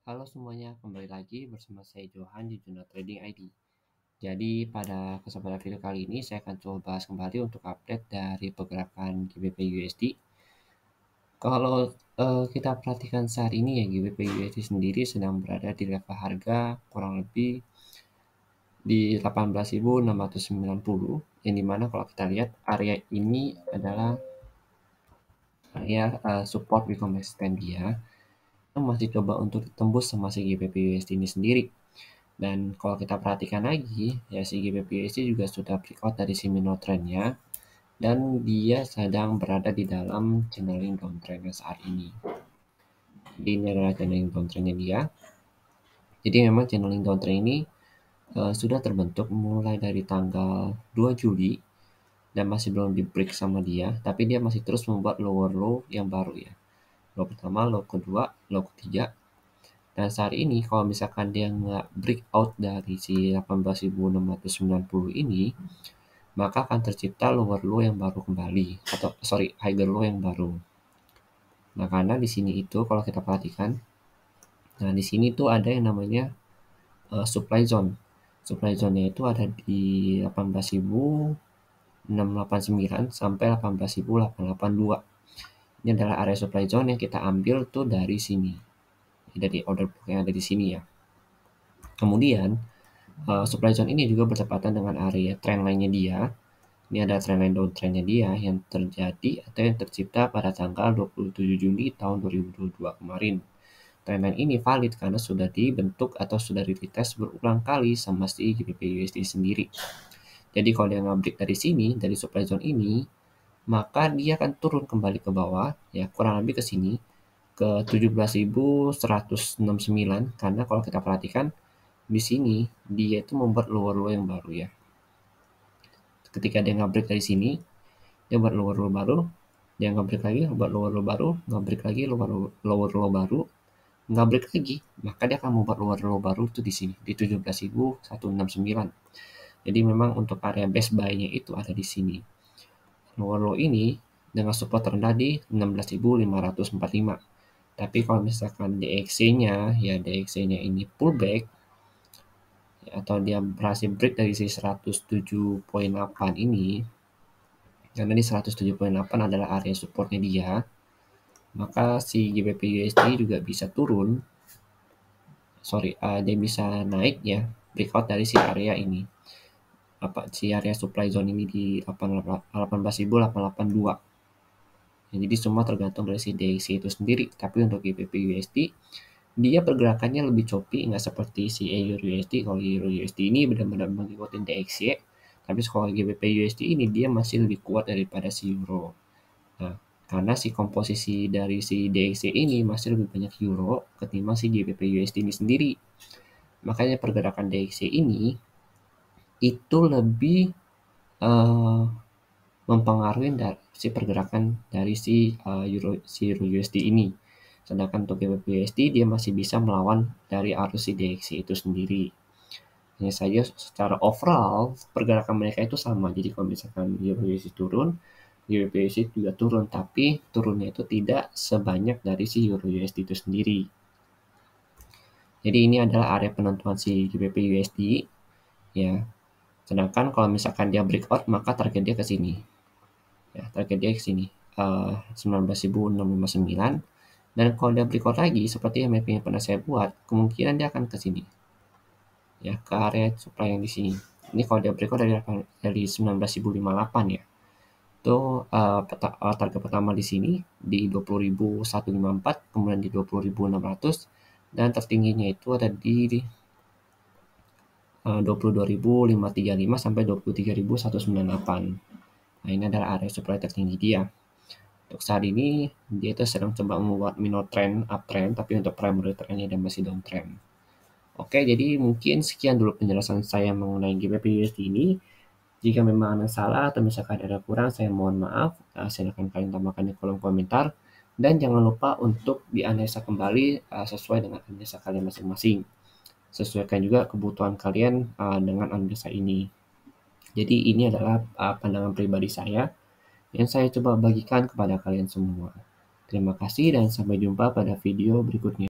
Halo semuanya, kembali lagi bersama saya Johan di Jurnal Trading ID. Jadi pada kesempatan video kali ini saya akan coba bahas kembali untuk update dari pergerakan GBP USD. Kalau kita perhatikan saat ini ya GBP USD sendiri sedang berada di level harga kurang lebih di 18.690, yang dimana kalau kita lihat area ini adalah area support resistance dia masih coba untuk ditembus sama si GBP USD ini sendiri. Dan kalau kita perhatikan lagi, ya si GBP USD juga sudah breakout dari si minor trendnya, dan dia sedang berada di dalam channeling downtrendnya saat ini. Jadi ini adalah channeling downtrendnya dia. Jadi memang channeling downtrend ini sudah terbentuk mulai dari tanggal 2 Juli dan masih belum di break sama dia, tapi dia masih terus membuat lower low yang baru ya. Low pertama, low kedua, low ketiga. Dan saat ini kalau misalkan dia nggak breakout dari si 18.690 ini, maka akan tercipta lower low yang baru kembali, atau higher low yang baru. Nah, karena di sini itu kalau kita perhatikan, nah di sini tuh ada yang namanya supply zone. Supply zone-nya itu ada di 18.689 sampai 18.882. Ini adalah area supply zone yang kita ambil tuh dari sini, dari order book yang ada di sini ya. Kemudian supply zone ini juga bertepatan dengan area trend line-nya dia. Ini ada trendline downtrendnya dia yang terjadi atau yang tercipta pada tanggal 27 Juni tahun 2022 kemarin. Trendline ini valid karena sudah dibentuk atau sudah retest berulang kali sama si GBP USD sendiri. Jadi kalau dia nge-break dari sini, dari supply zone ini, maka dia akan turun kembali ke bawah, ya kurang lebih ke sini, ke 17.169, karena kalau kita perhatikan di sini dia itu membuat lower low yang baru ya. Ketika dia nge-break dari sini, dia buat lower low baru, dia nge-break lagi, buat lower low baru, nge-break lagi, lower low baru, nge-break lagi, maka dia akan membuat lower low baru itu di sini, di 17.169. Jadi memang untuk area base buy-nya itu ada di sini. Lower low ini dengan support rendah di 16.545. Tapi kalau misalkan DXY-nya, ya DXY-nya ini pullback, atau dia berhasil break dari si 107.8 ini, karena di 107.8 adalah area supportnya dia, maka si GBP USD juga bisa turun, dia bisa naik ya, breakout dari si area ini, si area supply zone ini di 18.882. Ya, jadi semua tergantung dari si DXY itu sendiri. Tapi untuk GBP USD, dia pergerakannya lebih choppy, nggak seperti si Euro USD. Kalau Euro USD ini benar-benar mengikuti DXY, tapi kalau GBP USD ini dia masih lebih kuat daripada si Euro. Nah, karena si komposisi dari si DXY ini masih lebih banyak Euro ketimbang si GBP USD ini sendiri. Makanya pergerakan DXY ini itu lebih mempengaruhi dari si pergerakan dari si Euro USD ini. Sedangkan untuk GBP USD dia masih bisa melawan dari arus si DXY itu sendiri. Hanya saja secara overall pergerakan mereka itu sama. Jadi kalau misalkan Euro USD turun, GBP USD juga turun, tapi turunnya itu tidak sebanyak dari si Euro USD itu sendiri. Jadi ini adalah area penentuan si GBP USD ya. Sedangkan kalau misalkan dia breakout, maka target dia ke sini. Ya, target dia ke sini. 19.659. Dan kalau dia breakout lagi, seperti yang mapping yang pernah saya buat, kemungkinan dia akan ke sini. Ya, ke area supply yang di sini. Ini kalau dia breakout dari 19.058 ya. Itu target pertama di sini di 20.154, kemudian di 20.600, dan tertingginya itu ada di 22.535 sampai 23.198. Nah, ini adalah area supply tertinggi dia. Untuk saat ini dia itu sedang coba membuat minor trend uptrend, tapi untuk primary trendnya dia masih downtrend. Oke, jadi mungkin sekian dulu penjelasan saya mengenai GBP USD ini. Jika memang ada salah atau misalkan ada kurang, saya mohon maaf. Silakan kalian tambahkan di kolom komentar. Dan jangan lupa untuk dianalisa kembali sesuai dengan analisa kalian masing-masing. Sesuaikan juga kebutuhan kalian dengan analisa ini. Jadi ini adalah pandangan pribadi saya yang saya coba bagikan kepada kalian semua. Terima kasih dan sampai jumpa pada video berikutnya.